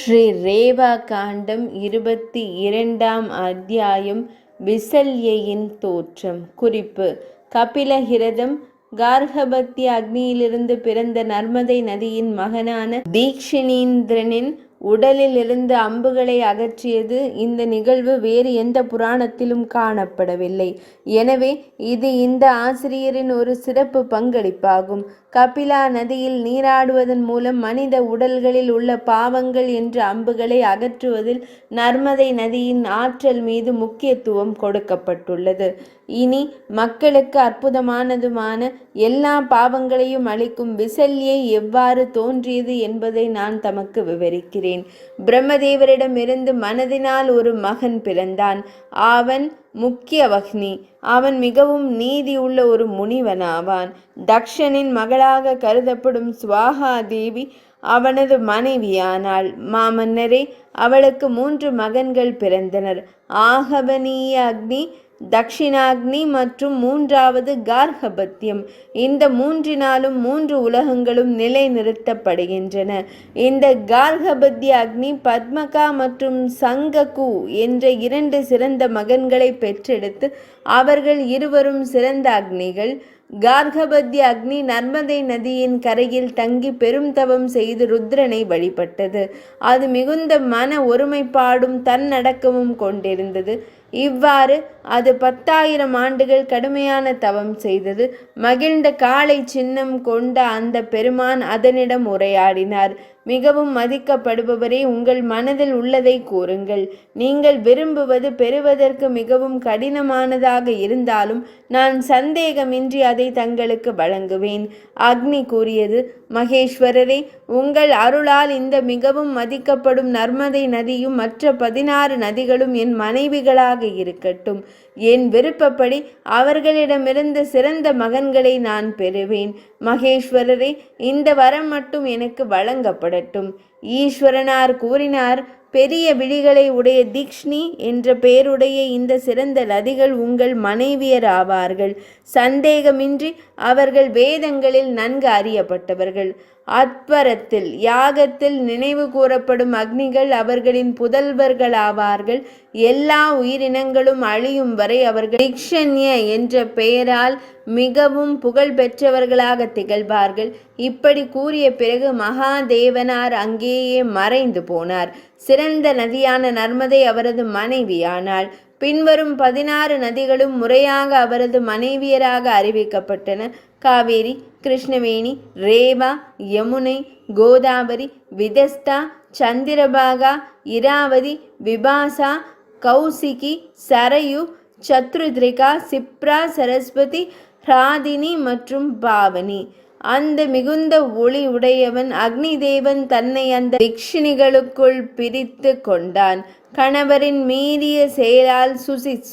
ஸ்ரீ ரேவா காண்டம் 22ஆம் அத்தியாயம் விசல்யையின் தோற்றம். குறிப்பு: கபிலஹிரதம் கார்ஹபத்திய அக்னியிலிருந்து பிறந்த நர்மதை நதியின் மகனான தீக்ஷிணீந்திரனின் உடலிலிருந்து அம்புகளை அகற்றியது. இந்த நிகழ்வு வேறு எந்த புராணத்திலும் காணப்படவில்லை. எனவே இது இந்த ஆசிரியரின் ஒரு சிறப்பு பங்களிப்பாகும். கபிலா நதியில் நீராடுவதன் மூலம் மனித உடல்களில் உள்ள பாவங்கள் என்ற அம்புகளை அகற்றுவதில் நர்மதை நதியின் ஆற்றல் மீது முக்கியத்துவம் கொடுக்கப்பட்டுள்ளது. இனி மக்களுக்கு அற்புதமானதுமான எல்லா பாவங்களையும் அளிக்கும் விசல்யை எவ்வாறு தோன்றியது என்பதை நான் தமக்கு விவரிக்கிறேன். பிரம்மதேவரிடமிருந்து மனதினால் ஒரு மகன் பிறந்தான். அவன் முக்கியவஹ்னி. அவன் மிகவும் நீதி உள்ள ஒரு முனிவனாவான். தக்ஷனின் மகளாக கருதப்படும் ஸ்வாஹா தேவி அவனது மனைவியானாள். மாமன்னரே, அவளுக்கு 3 மகன்கள் பிறந்தனர்: ஆகவனீய அக்னி, தக்ஷிணாக்னி மற்றும் 3வது கார்ஹபத்தியம். இந்த 3னாலும் 3 உலகங்களும் நிலைநிறுத்தப்படுகின்றன. இந்த கார்ஹபத்திய அக்னி பத்மகா மற்றும் சங்ககு என்ற 2 சிறந்த மகன்களை பெற்றெடுத்து அவர்கள் இருவரும் சிறந்த அக்னிகள். கார்ஹபத்திய அக்னி நர்மதை நதியின் கரையில் தங்கி பெரும் தவம் செய்து ருத்ரனை வழிபட்டது. அது மிகுந்த மன ஒருமைப்பாடும் தன்னடக்கமும் கொண்டிருந்தது. இவ்வாறு அது 10,000 ஆண்டுகள் கடுமையான தவம் செய்தது. மகிழ்ந்த காளை சின்னம் கொண்ட அந்த பெருமான் அதனிடம் உரையாடினார்: மிகவும் மதிக்கப்படுபவரே, உங்கள் மனதில் உள்ளதை கூறுங்கள். நீங்கள் விரும்புவது பெறுவதற்கு மிகவும் கடினமானதாக இருந்தாலும் நான் சந்தேகமின்றி அதை தங்களுக்கு வழங்குவேன். அக்னி கூறியது: மகேஸ்வரரே, உங்கள் அருளால் இந்த மிகவும் மதிக்கப்படும் நர்மதை நதியும் மற்ற 16 நதிகளும் என் மனைவிகளாக இருக்கட்டும். என் விருப்பப்படி அவர்களிடமிருந்து சிறந்த மகன்களை நான் பெறுவேன். மகேஸ்வரரே, இந்த வரம் மட்டும் எனக்கு வழங்கப்படட்டும். ஈஸ்வரனார் கூறினார்: பெரிய விழிகளை உடைய தீக்ஷ்ணி என்ற பெயருடைய இந்த சிறந்த நதிகள் உங்கள் மனைவியர் ஆவார்கள். சந்தேகமின்றி அவர்கள் வேதங்களில் நன்கு அறியப்பட்டவர்கள். அத்பரத்தில் யாகத்தில் நினைவு கூறப்படும் அக்னிகள் அவர்களின் புதல்வர்களாவார்கள். எல்லா உயிரினங்களும் அழியும் வரை அவர்கள் தீக்ஷண்ய என்ற பெயரால் மிகவும் புகழ் பெற்றவர்களாக திகழ்வார்கள். இப்படி கூறிய பிறகு மகாதேவனார் அங்கேயே மறைந்து போனார். சிறந்த நதியான நர்மதை அவரது மனைவியானாள். பின்வரும் 16 நதிகளும் முறையாக அவரது மனைவியராக அறிவிக்கப்பட்டன: காவேரி, கிருஷ்ணவேணி, ரேவா, யமுனை, கோதாவரி, விதஸ்தா, சந்திரபாகா, இராவதி, விபாசா, கௌசிகி, சரயு, சத்ருத்ரிகா, சிப்ரா, சரஸ்வதி, ஹ்ராதினி மற்றும் பாவனி. அந்த மிகுந்த ஒளி உடையவன் அக்னிதேவன் தன்னை அந்த திக்ஷிணிகளுக்குள் பிரித்து கொண்டான். கணவரின் மீறிய செயலால்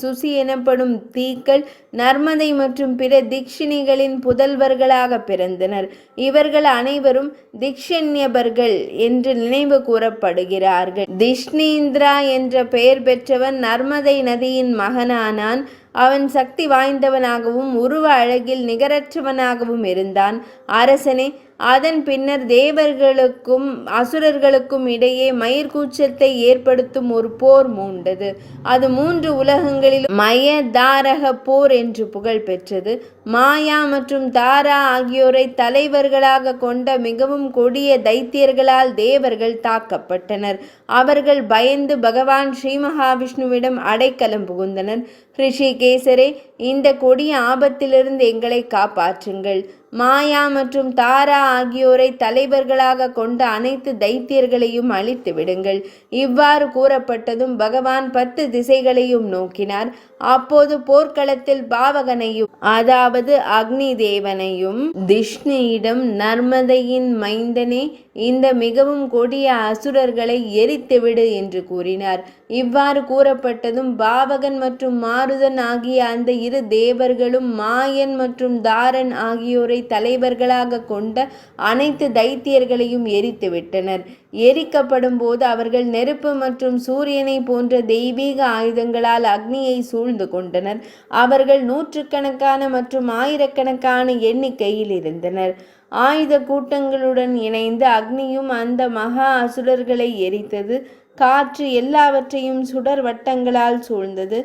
சுசி எனப்படும் தீக்கள் நர்மதை மற்றும் பிற திக்ஷிணிகளின் புதல்வர்களாக பிறந்தனர். இவர்கள் அனைவரும் திக்ஷண்யபர்கள் என்று நினைவு கூறப்படுகிறார்கள். திஷ்ணீந்திரா என்ற பெயர் பெற்றவன் நர்மதை நதியின் மகனானான். அவன் சக்தி வாய்ந்தவனாகவும் உருவ அழகில் நிகரற்றவனாகவும் இருந்தான். அரசனே, அதன் பின்னர் தேவர்களுக்கும் அசுரர்களுக்கும் இடையே மயிர்கூச்சத்தை ஏற்படுத்தும் ஒரு போர் மூண்டது. அது 3 உலகங்களிலும் மயதாரக போர் என்று புகழ் பெற்றது. மாயா மற்றும் தாரா ஆகியோரை தலைவர்களாக கொண்ட மிகவும் கொடிய தைத்தியர்களால் தேவர்கள் தாக்கப்பட்டனர். அவர்கள் பயந்து பகவான் ஸ்ரீ மகாவிஷ்ணுவிடம் அடைக்கலம் புகுந்தனர். ரிஷிகேசரே, இந்த கொடிய ஆபத்திலிருந்து எங்களை காப்பாற்றுங்கள். மாயா மற்றும் தாரா ஆகியோரை தலைவர்களாக கொண்ட அனைத்து தைத்தியர்களையும் அழித்து விடுங்கள். இவ்வாறு கூறப்பட்டதும் பகவான் 10 திசைகளையும் நோக்கினார். அப்போது போர்க்களத்தில் பாவகனையும், அதாவது அக்னி தேவனையும், திஷ்ணியிடம், நர்மதையின் மைந்தனே, இந்த மிகவும் கொடிய அசுரர்களை எரித்துவிடு என்று கூறினார். இவ்வாறு கூறப்பட்டதும் பாவகன் மற்றும் மாருதன் ஆகிய அந்த 2 தேவர்களும் மாயன் மற்றும் தாரன் ஆகியோரை தலைவர்களாக கொண்ட அனைத்து தைத்தியர்களையும் எரித்துவிட்டனர். எரிக்கப்படும் போது அவர்கள் நெருப்பு மற்றும் சூரியனை போன்ற தெய்வீக ஆயுதங்களால் அக்னியை சூழ்ந்து கொண்டனர். அவர்கள் 100கணக்கான மற்றும் 1000கணக்கான எண்ணிக்கையில் இருந்தனர். ஆயுத கூட்டங்களுடன் இணைந்து அக்னியும் அந்த மகா அசுரர்களை எரித்தது. காற்று எல்லாவற்றையும் சுடர் வட்டங்களால் சூழ்ந்தது.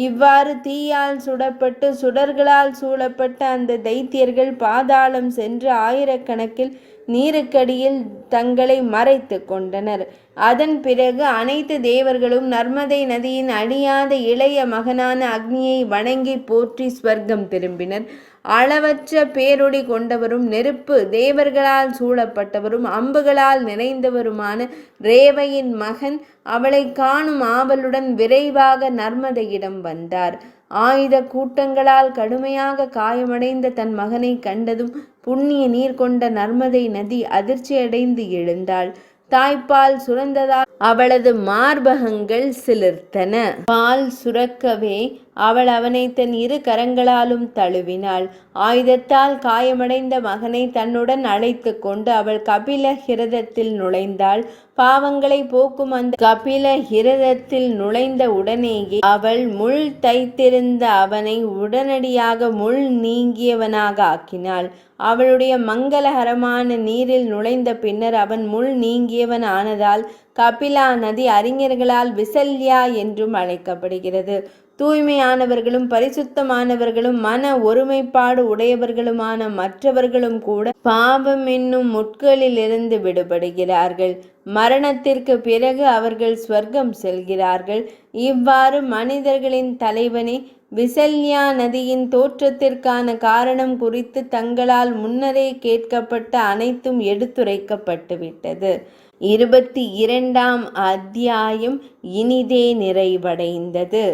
இவ்வாறு தீயால் சுடப்பட்டு சுடர்களால் சூழப்பட்ட அந்த தைத்தியர்கள் பாதாளம் சென்று ஆயிரக்கணக்கில் நீருக்கடியில் தங்களை மறைத்து கொண்டனர். அதன் பிறகு அனைத்து தேவர்களும் நர்மதை நதியின் அழியாத இளைய மகனான அக்னியை வணங்கி போற்றி ஸ்வர்க்கம் திரும்பினர். அளவற்ற பேரொளி கொண்டவரும் நெருப்பு தேவர்களால் சூழப்பட்டவரும் அம்புகளால் நிறைந்தவருமான ரேவையின் மகன் அவளை காணும் ஆவலுடன் விரைவாக நர்மதையிடம் வந்தார். ஆயுத கூட்டங்களால் கடுமையாக காயமடைந்த தன் மகனை கண்டதும் புண்ணிய நீர் கொண்ட நர்மதை நதி அதிர்ச்சியடைந்து எழுந்தாள். தாய்ப்பால் சுரந்ததால் அவளது மார்பகங்கள் சிலிர்த்தன. பால் சுரக்கவே அவள் அவனை தன் இரு கரங்களாலும் தழுவினாள். ஆயுதத்தால் காயமடைந்த மகனை தன்னுடன் அழைத்து கொண்டு அவள் கபில ஹிரதத்தில் நுழைந்தாள். பாவங்களை போக்கும் அந்த கபில ஹிரதத்தில் நுழைந்த உடனேயே அவள் முள் தைத்திருந்த அவனை உடனடியாக முள் நீங்கியவனாக ஆக்கினாள். அவளுடைய மங்களகரமான நீரில் நுழைந்த பின்னர் அவன் முள் நீங்கியவன் ஆனதால் கபிலா நதி அறிஞர்களால் விசல்யா என்றும் அழைக்கப்படுகிறது. தூய்மையானவர்களும் பரிசுத்தமானவர்களும் மன ஒருமைப்பாடு உடையவர்களுமான மற்றவர்களும் கூட பாவம் என்னும் முட்களிலிருந்து விடுபடுகிறார்கள். மரணத்திற்கு பிறகு அவர்கள் ஸ்வர்க்கம் செல்கிறார்கள். இவ்வாறு மனிதர்களின் தலைவனே விசல்யா நதியின் தோற்றத்திற்கான காரணம் குறித்து தங்களால் முன்னரே கேட்கப்பட்ட அனைத்தும் எடுத்துரைக்கப்பட்டுவிட்டது. 22ஆம் அத்தியாயம் இனிதே நிறைவடைந்தது.